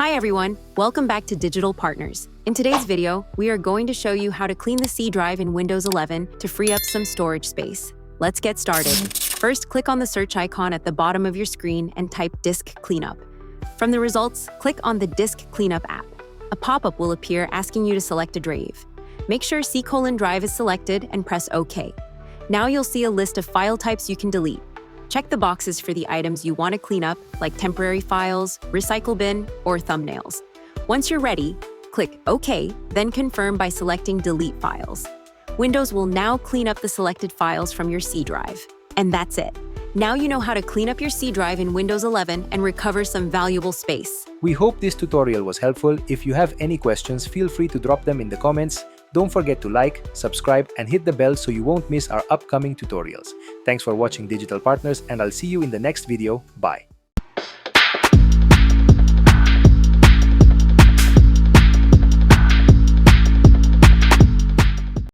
Hi everyone, welcome back to Digital Partners. In today's video, we are going to show you how to clean the C drive in Windows 11 to free up some storage space. Let's get started. First, click on the search icon at the bottom of your screen and type Disk Cleanup. From the results, click on the Disk Cleanup app. A pop-up will appear asking you to select a drive. Make sure C:drive is selected and press OK. Now you'll see a list of file types you can delete. Check the boxes for the items you want to clean up, like temporary files, recycle bin, or thumbnails. Once you're ready, click OK, then confirm by selecting Delete Files. Windows will now clean up the selected files from your C drive. And that's it. Now you know how to clean up your C drive in Windows 11 and recover some valuable space. We hope this tutorial was helpful. If you have any questions, feel free to drop them in the comments. Don't forget to like, subscribe, and hit the bell so you won't miss our upcoming tutorials. Thanks for watching Digital Partners, and I'll see you in the next video. Bye.